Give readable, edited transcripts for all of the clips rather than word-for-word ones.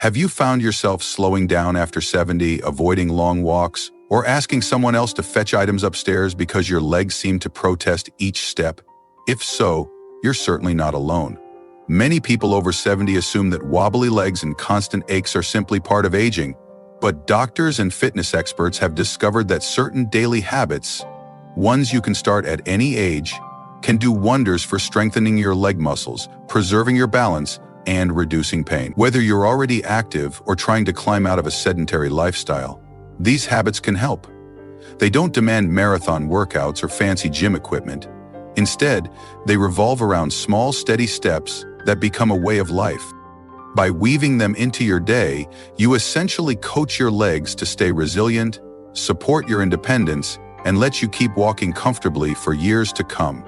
Have you found yourself slowing down after 70, avoiding long walks, or asking someone else to fetch items upstairs because your legs seem to protest each step? If so, you're certainly not alone. Many people over 70 assume that wobbly legs and constant aches are simply part of aging, but doctors and fitness experts have discovered that certain daily habits, ones you can start at any age, can do wonders for strengthening your leg muscles, preserving your balance, and reducing pain. Whether you're already active or trying to climb out of a sedentary lifestyle, these habits can help. They don't demand marathon workouts or fancy gym equipment. Instead, they revolve around small, steady steps that become a way of life. By weaving them into your day, you essentially coach your legs to stay resilient, support your independence, and let you keep walking comfortably for years to come.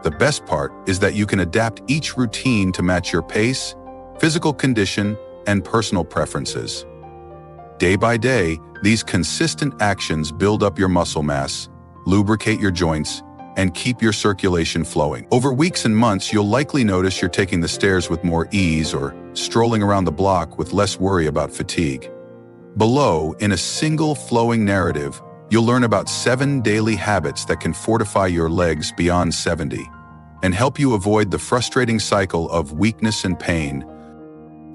The best part is that you can adapt each routine to match your pace, physical condition, and personal preferences. Day by day, these consistent actions build up your muscle mass, lubricate your joints, and keep your circulation flowing. Over weeks and months, you'll likely notice you're taking the stairs with more ease or strolling around the block with less worry about fatigue. Below, in a single flowing narrative, you'll learn about 7 daily habits that can fortify your legs beyond 70 and help you avoid the frustrating cycle of weakness and pain.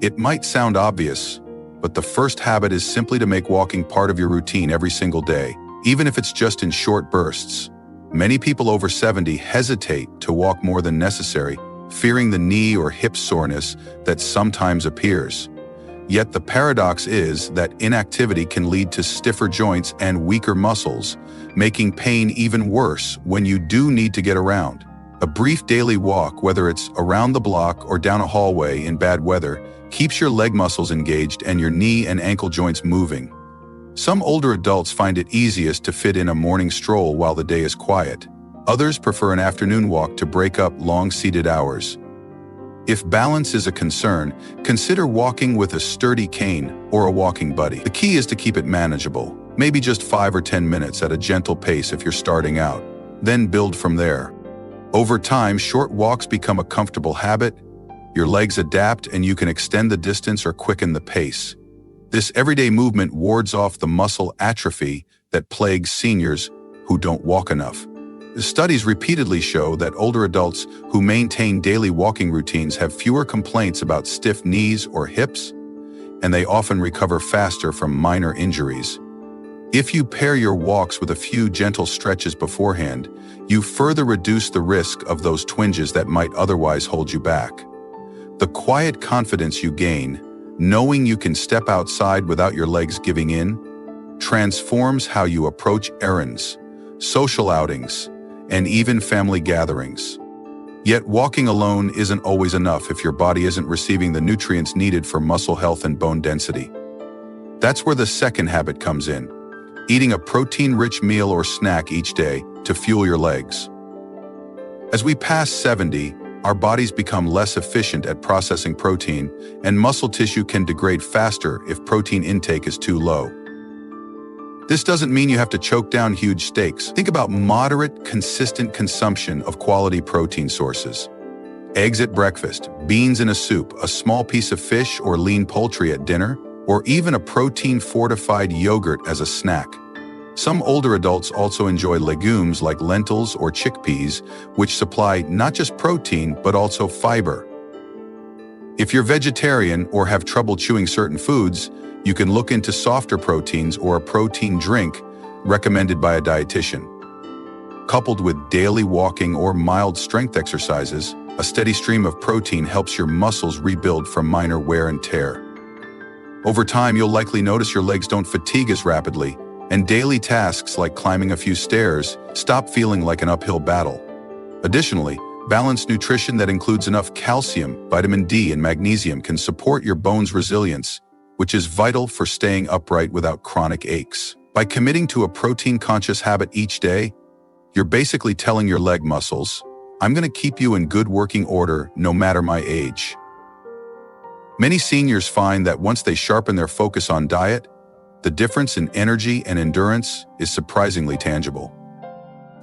It might sound obvious, but the first habit is simply to make walking part of your routine every single day, even if it's just in short bursts. Many people over 70 hesitate to walk more than necessary, fearing the knee or hip soreness that sometimes appears. Yet the paradox is that inactivity can lead to stiffer joints and weaker muscles, making pain even worse when you do need to get around. A brief daily walk, whether it's around the block or down a hallway in bad weather, keeps your leg muscles engaged and your knee and ankle joints moving. Some older adults find it easiest to fit in a morning stroll while the day is quiet. Others prefer an afternoon walk to break up long-seated hours. If balance is a concern, consider walking with a sturdy cane or a walking buddy. The key is to keep it manageable, maybe just 5 or 10 minutes at a gentle pace if you're starting out, then build from there. Over time, short walks become a comfortable habit, your legs adapt, and you can extend the distance or quicken the pace. This everyday movement wards off the muscle atrophy that plagues seniors who don't walk enough. Studies repeatedly show that older adults who maintain daily walking routines have fewer complaints about stiff knees or hips, and they often recover faster from minor injuries. If you pair your walks with a few gentle stretches beforehand, you further reduce the risk of those twinges that might otherwise hold you back. The quiet confidence you gain, knowing you can step outside without your legs giving in, transforms how you approach errands, social outings, and even family gatherings. Yet walking alone isn't always enough if your body isn't receiving the nutrients needed for muscle health and bone density. That's where the second habit comes in, eating a protein-rich meal or snack each day to fuel your legs. As we pass 70, our bodies become less efficient at processing protein, and muscle tissue can degrade faster if protein intake is too low. This doesn't mean you have to choke down huge steaks. Think about moderate, consistent consumption of quality protein sources. Eggs at breakfast, beans in a soup, a small piece of fish or lean poultry at dinner, or even a protein-fortified yogurt as a snack. Some older adults also enjoy legumes like lentils or chickpeas, which supply not just protein, but also fiber. If you're vegetarian or have trouble chewing certain foods, you can look into softer proteins or a protein drink recommended by a dietitian. Coupled with daily walking or mild strength exercises, a steady stream of protein helps your muscles rebuild from minor wear and tear. Over time, you'll likely notice your legs don't fatigue as rapidly, and daily tasks like climbing a few stairs stop feeling like an uphill battle. Additionally, balanced nutrition that includes enough calcium, vitamin D, and magnesium can support your bones' resilience, which is vital for staying upright without chronic aches. By committing to a protein-conscious habit each day, you're basically telling your leg muscles, I'm going to keep you in good working order no matter my age. Many seniors find that once they sharpen their focus on diet, the difference in energy and endurance is surprisingly tangible.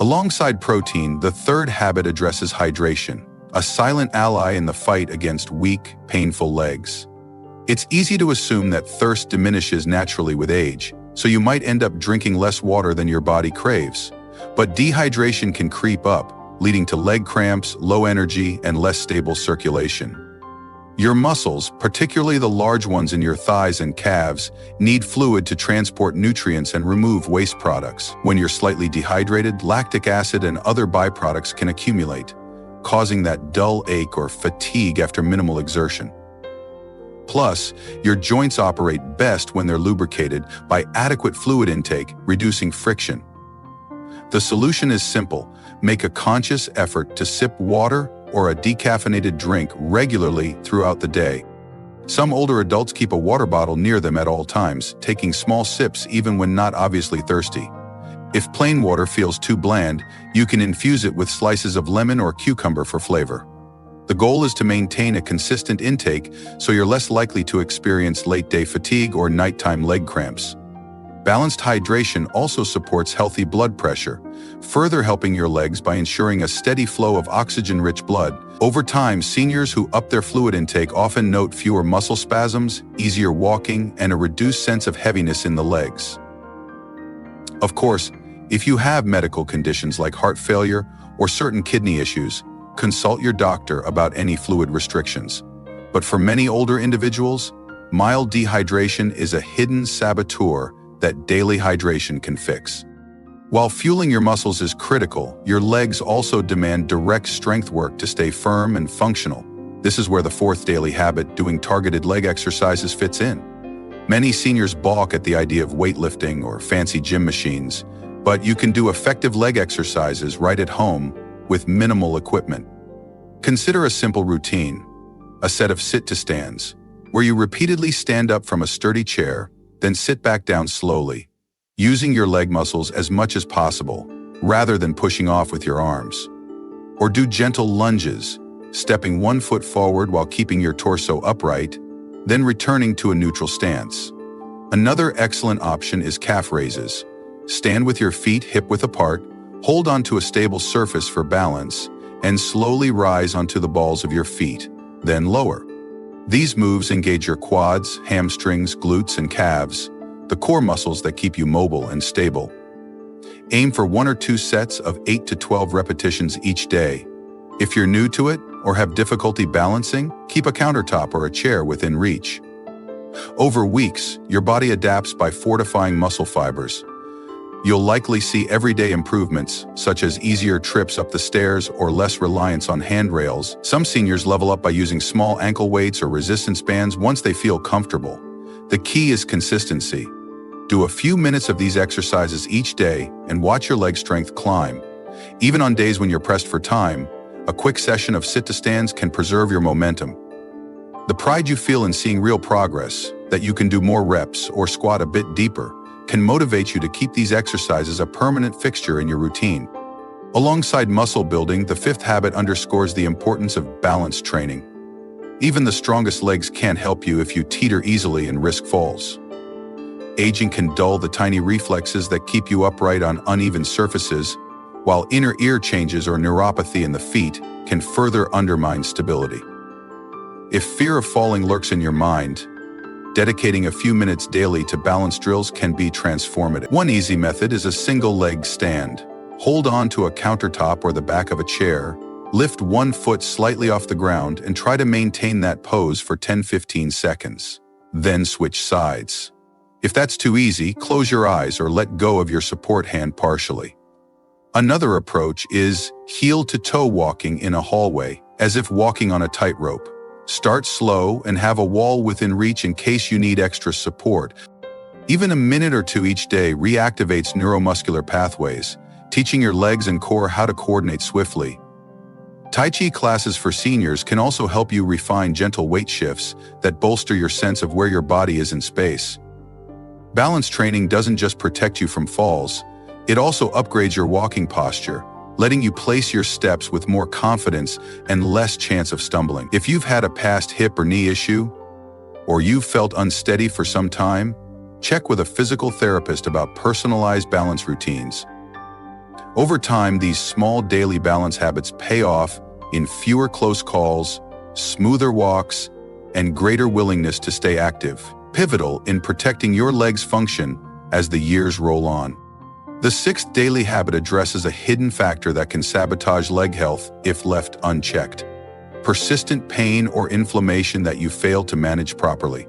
Alongside protein, the third habit addresses hydration, a silent ally in the fight against weak, painful legs. It's easy to assume that thirst diminishes naturally with age, so you might end up drinking less water than your body craves. But dehydration can creep up, leading to leg cramps, low energy, and less stable circulation. Your muscles, particularly the large ones in your thighs and calves, need fluid to transport nutrients and remove waste products. When you're slightly dehydrated, lactic acid and other byproducts can accumulate, causing that dull ache or fatigue after minimal exertion. Plus, your joints operate best when they're lubricated by adequate fluid intake, reducing friction. The solution is simple. Make a conscious effort to sip water or a decaffeinated drink regularly throughout the day. Some older adults keep a water bottle near them at all times, taking small sips even when not obviously thirsty. If plain water feels too bland, you can infuse it with slices of lemon or cucumber for flavor. The goal is to maintain a consistent intake so you're less likely to experience late-day fatigue or nighttime leg cramps. Balanced hydration also supports healthy blood pressure, further helping your legs by ensuring a steady flow of oxygen-rich blood. Over time, seniors who up their fluid intake often note fewer muscle spasms, easier walking, and a reduced sense of heaviness in the legs. Of course, if you have medical conditions like heart failure or certain kidney issues, consult your doctor about any fluid restrictions. But for many older individuals, mild dehydration is a hidden saboteur that daily hydration can fix. While fueling your muscles is critical, your legs also demand direct strength work to stay firm and functional. This is where the fourth daily habit, doing targeted leg exercises, fits in. Many seniors balk at the idea of weightlifting or fancy gym machines, but you can do effective leg exercises right at home with minimal equipment. Consider a simple routine, a set of sit-to-stands, where you repeatedly stand up from a sturdy chair, then sit back down slowly, using your leg muscles as much as possible, rather than pushing off with your arms. Or do gentle lunges, stepping one foot forward while keeping your torso upright, then returning to a neutral stance. Another excellent option is calf raises. Stand with your feet hip-width apart, hold onto a stable surface for balance, and slowly rise onto the balls of your feet, then lower. These moves engage your quads, hamstrings, glutes, and calves, the core muscles that keep you mobile and stable. Aim for 1 or 2 sets of 8 to 12 repetitions each day. If you're new to it or have difficulty balancing, keep a countertop or a chair within reach. Over weeks, your body adapts by fortifying muscle fibers. You'll likely see everyday improvements, such as easier trips up the stairs or less reliance on handrails. Some seniors level up by using small ankle weights or resistance bands once they feel comfortable. The key is consistency. Do a few minutes of these exercises each day and watch your leg strength climb. Even on days when you're pressed for time, a quick session of sit-to-stands can preserve your momentum. The pride you feel in seeing real progress, that you can do more reps or squat a bit deeper, can motivate you to keep these exercises a permanent fixture in your routine. Alongside muscle building, the fifth habit underscores the importance of balance training. Even the strongest legs can't help you if you teeter easily and risk falls. Aging can dull the tiny reflexes that keep you upright on uneven surfaces, while inner ear changes or neuropathy in the feet can further undermine stability. If fear of falling lurks in your mind, dedicating a few minutes daily to balance drills can be transformative. One easy method is a single leg stand. Hold on to a countertop or the back of a chair, lift one foot slightly off the ground and try to maintain that pose for 10-15 seconds. Then switch sides. If that's too easy, close your eyes or let go of your support hand partially. Another approach is heel-to-toe walking in a hallway, as if walking on a tightrope. Start slow and have a wall within reach in case you need extra support. Even a minute or two each day reactivates neuromuscular pathways, teaching your legs and core how to coordinate swiftly. Tai Chi classes for seniors can also help you refine gentle weight shifts that bolster your sense of where your body is in space. Balance training doesn't just protect you from falls, it also upgrades your walking posture, letting you place your steps with more confidence and less chance of stumbling. If you've had a past hip or knee issue, or you've felt unsteady for some time, check with a physical therapist about personalized balance routines. Over time, these small daily balance habits pay off in fewer close calls, smoother walks, and greater willingness to stay active, pivotal in protecting your legs' function as the years roll on. The sixth daily habit addresses a hidden factor that can sabotage leg health if left unchecked: persistent pain or inflammation that you fail to manage properly.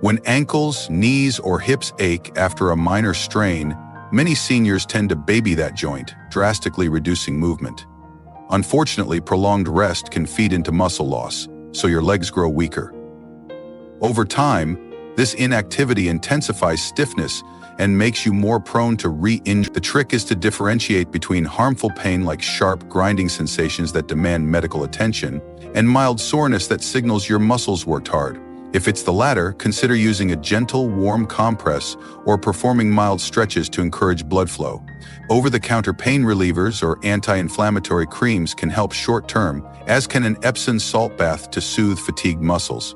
When ankles, knees, or hips ache after a minor strain, many seniors tend to baby that joint, drastically reducing movement. Unfortunately, prolonged rest can feed into muscle loss, so your legs grow weaker. Over time, this inactivity intensifies stiffness and makes you more prone to re-injury. The trick is to differentiate between harmful pain like sharp, grinding sensations that demand medical attention and mild soreness that signals your muscles worked hard. If it's the latter, consider using a gentle, warm compress or performing mild stretches to encourage blood flow. Over-the-counter pain relievers or anti-inflammatory creams can help short-term, as can an Epsom salt bath to soothe fatigued muscles.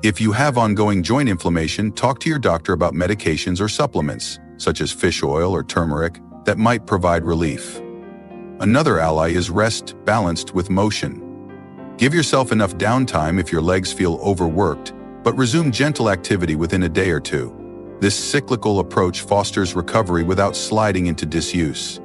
If you have ongoing joint inflammation, talk to your doctor about medications or supplements, such as fish oil or turmeric, that might provide relief. Another ally is rest balanced with motion. Give yourself enough downtime if your legs feel overworked, but resume gentle activity within a day or two. This cyclical approach fosters recovery without sliding into disuse.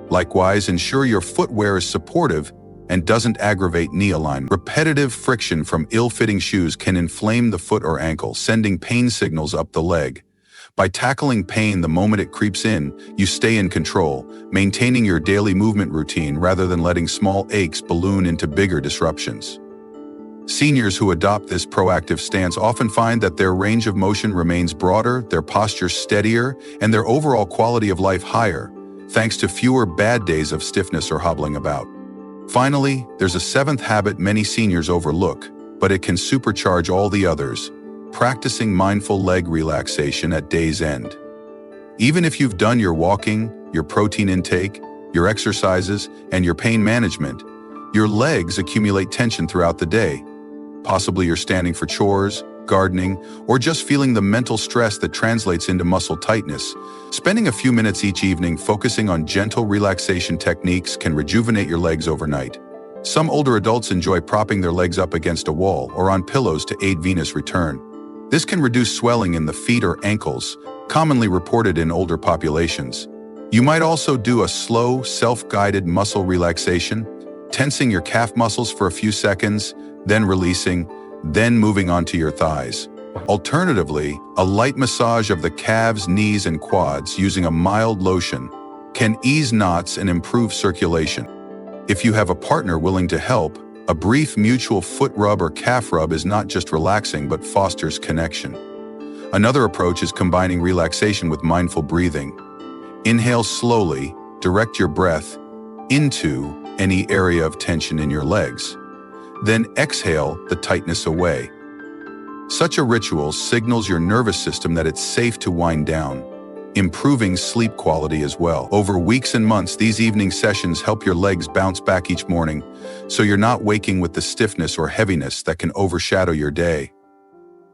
Likewise, ensure your footwear is supportive and doesn't aggravate knee alignment. Repetitive friction from ill-fitting shoes can inflame the foot or ankle, sending pain signals up the leg. By tackling pain the moment it creeps in, you stay in control, maintaining your daily movement routine rather than letting small aches balloon into bigger disruptions. Seniors who adopt this proactive stance often find that their range of motion remains broader, their posture steadier, and their overall quality of life higher, thanks to fewer bad days of stiffness or hobbling about. Finally, there's a seventh habit many seniors overlook, but it can supercharge all the others: practicing mindful leg relaxation at day's end. Even if you've done your walking, your protein intake, your exercises, and your pain management, your legs accumulate tension throughout the day. Possibly you're standing for chores, gardening, or just feeling the mental stress that translates into muscle tightness. Spending a few minutes each evening focusing on gentle relaxation techniques can rejuvenate your legs overnight. Some older adults enjoy propping their legs up against a wall or on pillows to aid venous return. This can reduce swelling in the feet or ankles, commonly reported in older populations. You might also do a slow, self-guided muscle relaxation, tensing your calf muscles for a few seconds, then releasing, then moving on to your thighs. Alternatively, a light massage of the calves, knees, and quads using a mild lotion can ease knots and improve circulation. If you have a partner willing to help, a brief mutual foot rub or calf rub is not just relaxing but fosters connection. Another approach is combining relaxation with mindful breathing. Inhale slowly, direct your breath into any area of tension in your legs. Then exhale the tightness away. Such a ritual signals your nervous system that it's safe to wind down, improving sleep quality as well. Over weeks and months, these evening sessions help your legs bounce back each morning, so you're not waking with the stiffness or heaviness that can overshadow your day.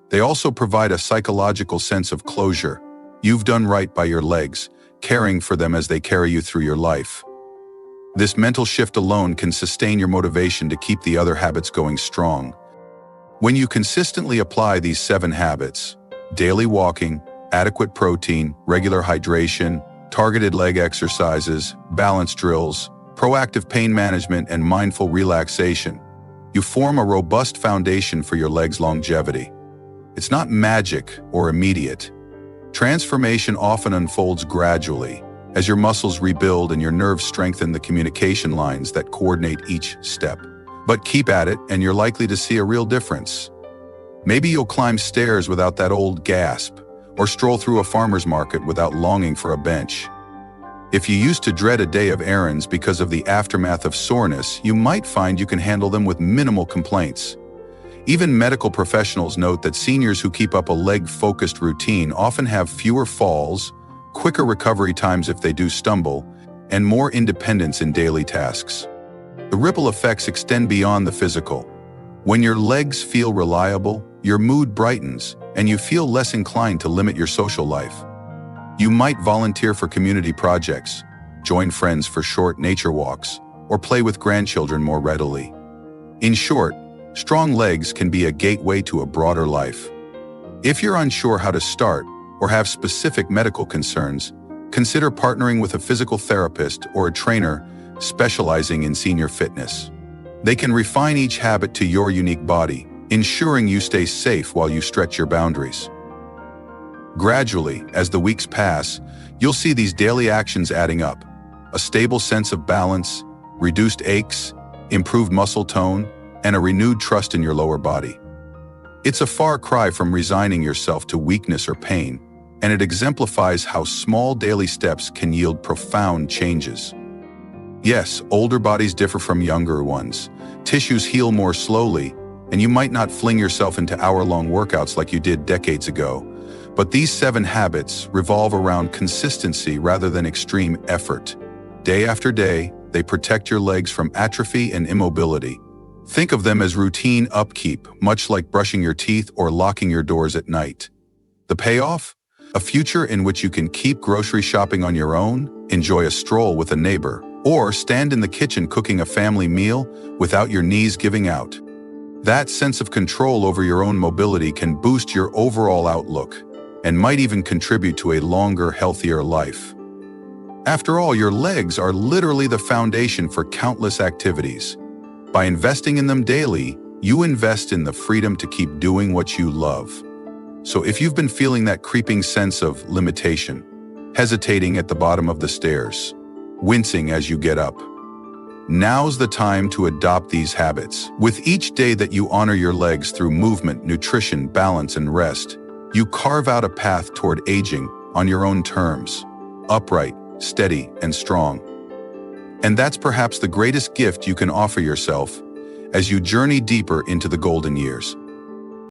They also provide a psychological sense of closure. You've done right by your legs, caring for them as they carry you through your life. This mental shift alone can sustain your motivation to keep the other habits going strong. When you consistently apply these 7 habits, daily walking, adequate protein, regular hydration, targeted leg exercises, balance drills, proactive pain management, and mindful relaxation, you form a robust foundation for your legs' longevity. It's not magic or immediate. Transformation often unfolds gradually, as your muscles rebuild and your nerves strengthen the communication lines that coordinate each step. But keep at it and you're likely to see a real difference. Maybe you'll climb stairs without that old gasp, or stroll through a farmer's market without longing for a bench. If you used to dread a day of errands because of the aftermath of soreness, you might find you can handle them with minimal complaints. Even medical professionals note that seniors who keep up a leg-focused routine often have fewer falls, quicker recovery times if they do stumble, and more independence in daily tasks. The ripple effects extend beyond the physical. When your legs feel reliable, your mood brightens, and you feel less inclined to limit your social life. You might volunteer for community projects, join friends for short nature walks, or play with grandchildren more readily. In short, Strong legs can be a gateway to a broader life. If you're unsure how to start or have specific medical concerns, consider partnering with a physical therapist or a trainer specializing in senior fitness. They can refine each habit to your unique body, ensuring you stay safe while you stretch your boundaries. Gradually, as the weeks pass, you'll see these daily actions adding up. A stable sense of balance, reduced aches, improved muscle tone, and a renewed trust in your lower body. It's a far cry from resigning yourself to weakness or pain, and it exemplifies how small daily steps can yield profound changes. Yes, older bodies differ from younger ones. Tissues heal more slowly, and you might not fling yourself into hour-long workouts like you did decades ago. But these 7 habits revolve around consistency rather than extreme effort. Day after day, they protect your legs from atrophy and immobility. Think of them as routine upkeep, much like brushing your teeth or locking your doors at night. The payoff? A future in which you can keep grocery shopping on your own, enjoy a stroll with a neighbor, or stand in the kitchen cooking a family meal without your knees giving out. That sense of control over your own mobility can boost your overall outlook and might even contribute to a longer, healthier life. After all, your legs are literally the foundation for countless activities. By investing in them daily, you invest in the freedom to keep doing what you love. So if you've been feeling that creeping sense of limitation, hesitating at the bottom of the stairs, wincing as you get up, now's the time to adopt these habits. With each day that you honor your legs through movement, nutrition, balance, and rest, you carve out a path toward aging on your own terms, upright, steady, and strong. And that's perhaps the greatest gift you can offer yourself as you journey deeper into the golden years.